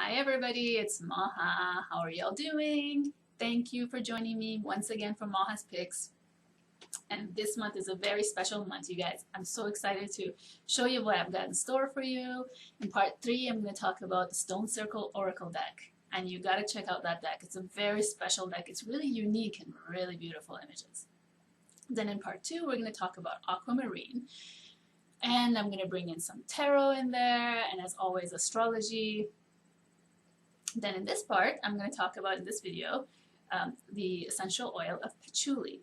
Hi everybody, it's Maha. How are y'all doing? Thank you for joining me once again for Maha's Picks. And this month is a very special month, you guys. I'm so excited to show you what I've got in store for you. In part 3, I'm going to talk about the Stone Circle Oracle deck. And you got to check out that deck. It's a very special deck. It's really unique and really beautiful images. Then in part 2, we're going to talk about Aquamarine. And I'm going to bring in some tarot in there, and as always, astrology. Then in this part, I'm going to talk about in this video the essential oil of patchouli,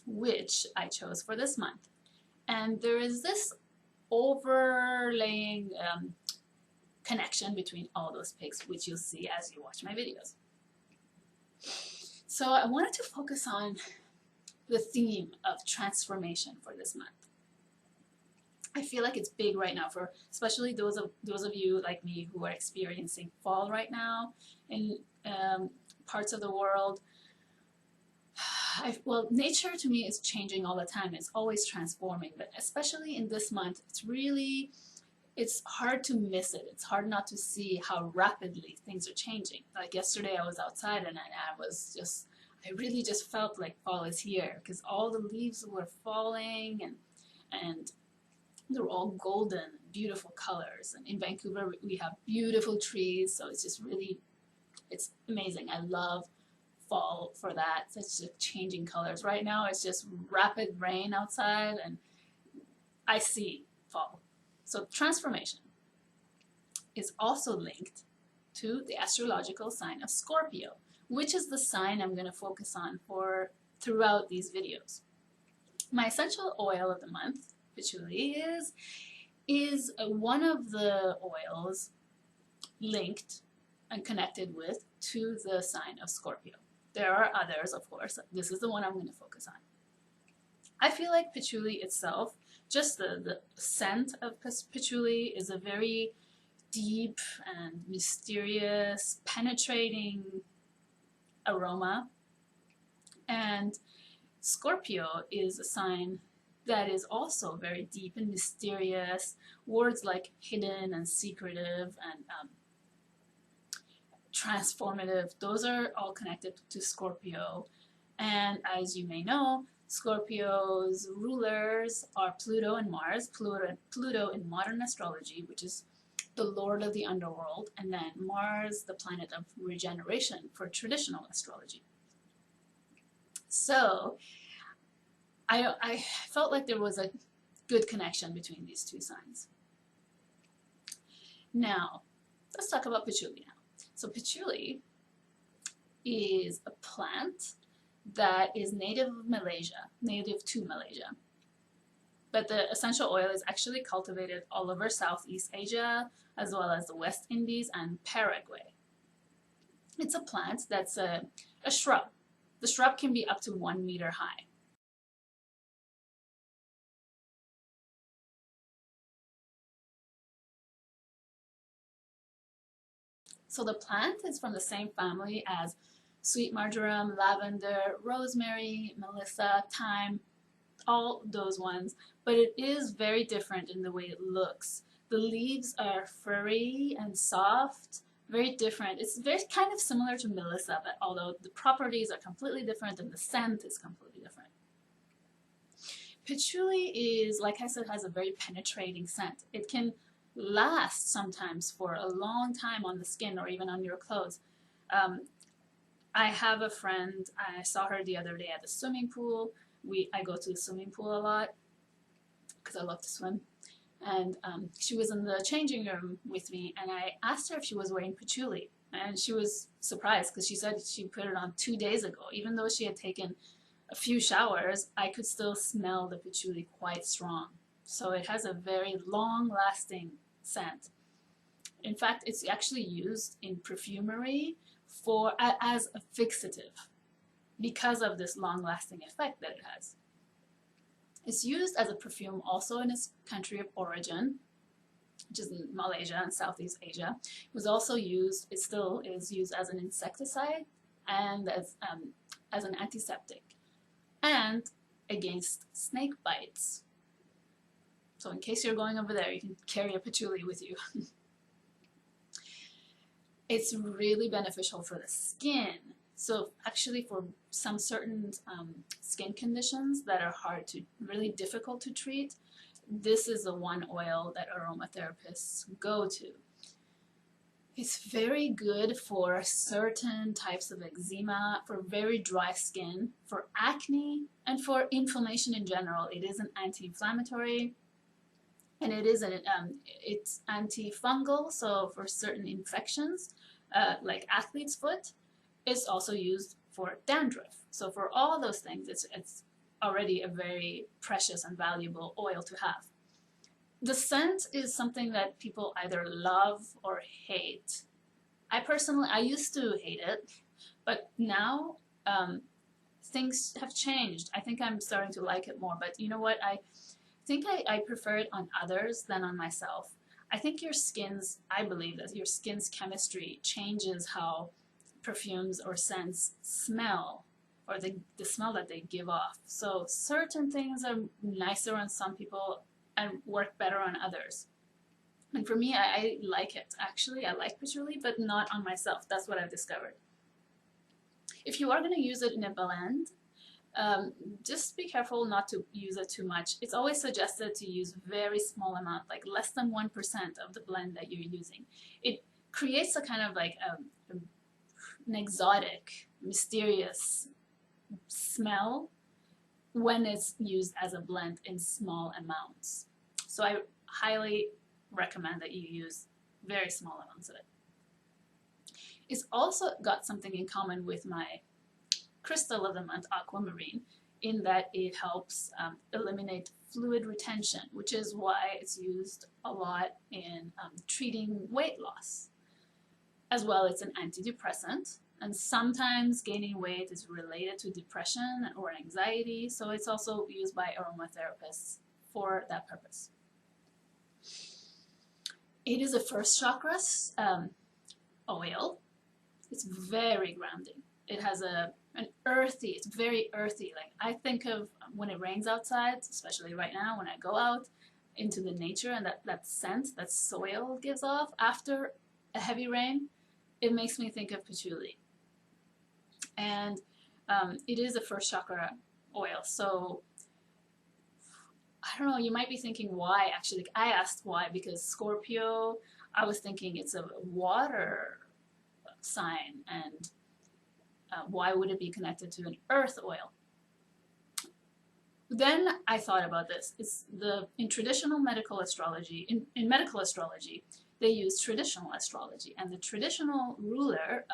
which I chose for this month. And there is this overlaying connection between all those picks, which you'll see as you watch my videos. So I wanted to focus on the theme of transformation for this month. I feel like it's big right now for especially those of you like me who are experiencing fall right now in parts of the world. Well, nature to me is changing all the time. It's always transforming, but especially in this month, it's hard to miss it. It's hard not to see how rapidly things are changing. Like yesterday I was outside and I really just felt like fall is here because all the leaves were falling and they're all golden, beautiful colors. And in Vancouver, we have beautiful trees, so it's just really, it's amazing. I love fall for that. It's just changing colors. Right now, it's just rapid rain outside, and I see fall. So transformation is also linked to the astrological sign of Scorpio, which is the sign I'm going to focus on throughout these videos. My essential oil of the month, patchouli, is one of the oils linked and connected to the sign of Scorpio. There are others, of course. This is the one I'm going to focus on. I feel like patchouli itself, just the scent of patchouli is a very deep and mysterious, penetrating aroma. And Scorpio is a sign that is also very deep and mysterious. Words like hidden and secretive and transformative, those are all connected to Scorpio. And as you may know, Scorpio's rulers are Pluto and Mars. Pluto in modern astrology, which is the lord of the underworld, and then Mars, the planet of regeneration for traditional astrology. So I felt like there was a good connection between these two signs. Now, let's talk about patchouli now. So patchouli is a plant that is native to Malaysia. But the essential oil is actually cultivated all over Southeast Asia, as well as the West Indies and Paraguay. It's a plant that's a shrub. The shrub can be up to 1 meter high. So the plant is from the same family as sweet marjoram, lavender, rosemary, melissa, thyme, all those ones, but it is very different in the way it looks. The leaves are furry and soft, very different. It's very kind of similar to melissa, but although the properties are completely different and the scent is completely different. Patchouli is, like I said, has a very penetrating scent. It can last sometimes for a long time on the skin or even on your clothes. I have a friend, I saw her the other day at the swimming pool. I go to the swimming pool a lot because I love to swim. And she was in the changing room with me, and I asked her if she was wearing patchouli. And she was surprised because she said she put it on 2 days ago. Even though she had taken a few showers, I could still smell the patchouli quite strong. So it has a very long-lasting scent. In fact, it's actually used in perfumery as a fixative because of this long-lasting effect that it has. It's used as a perfume also in its country of origin, which is in Malaysia and Southeast Asia. It was also used, it still is used as an insecticide and as an antiseptic and against snake bites. So in case you're going over there, you can carry a patchouli with you. It's really beneficial for the skin. So actually for some certain skin conditions that are really difficult to treat, this is the one oil that aromatherapists go to. It's very good for certain types of eczema, for very dry skin, for acne, and for inflammation in general. It is an anti-inflammatory, and it's antifungal, so for certain infections, like athlete's foot. It's also used for dandruff. So for all those things, it's already a very precious and valuable oil to have. The scent is something that people either love or hate. I used to hate it, but now things have changed. I think I'm starting to like it more, but you know what? I think I prefer it on others than on myself. I think I believe that your skin's chemistry changes how perfumes or scents smell, or the smell that they give off. So certain things are nicer on some people and work better on others. And for me, I like it. Actually, I like patchouli, but not on myself. That's what I've discovered. If you are going to use it in a blend, just be careful not to use it too much. It's always suggested to use very small amount, like less than 1% of the blend that you're using. It creates a kind of like an exotic, mysterious smell when it's used as a blend in small amounts. So I highly recommend that you use very small amounts of it. It's also got something in common with my crystal of the month, aquamarine, in that it helps eliminate fluid retention, which is why it's used a lot in treating weight loss. As well, it's an antidepressant, and sometimes gaining weight is related to depression or anxiety, so it's also used by aromatherapists for that purpose. It is a first chakra oil. It's very grounding. It has it's very earthy. Like I think of when it rains outside, especially right now when I go out into the nature and that scent that soil gives off after a heavy rain, it makes me think of patchouli. And it is a first chakra oil. So I don't know, you might be thinking why actually. I asked why because Scorpio, I was thinking it's a water sign, and why would it be connected to an earth oil? Then I thought about this. In traditional medical astrology, in medical astrology, they use traditional astrology, and the traditional ruler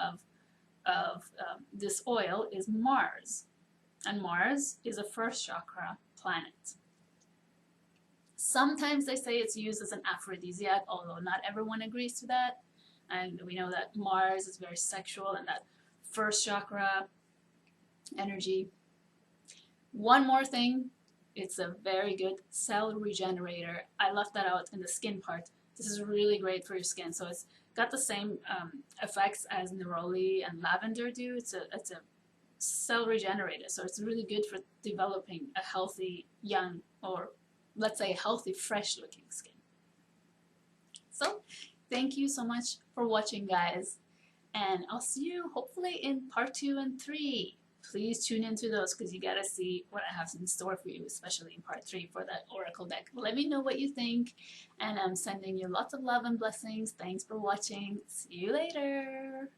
of this oil is Mars, and Mars is a first chakra planet. Sometimes they say it's used as an aphrodisiac, although not everyone agrees to that. And we know that Mars is very sexual and that first chakra energy. One more thing, it's a very good cell regenerator. I left that out in the skin part. This is really great for your skin. So it's got the same effects as neroli and lavender do. It's a cell regenerator. So it's really good for developing a healthy, young, or let's say healthy, fresh looking skin. So thank you so much for watching, guys. And I'll see you hopefully in part 2 and 3. Please tune into those because you gotta see what I have in store for you, especially in part 3 for that oracle deck. Let me know what you think, and I'm sending you lots of love and blessings. Thanks for watching. See you later.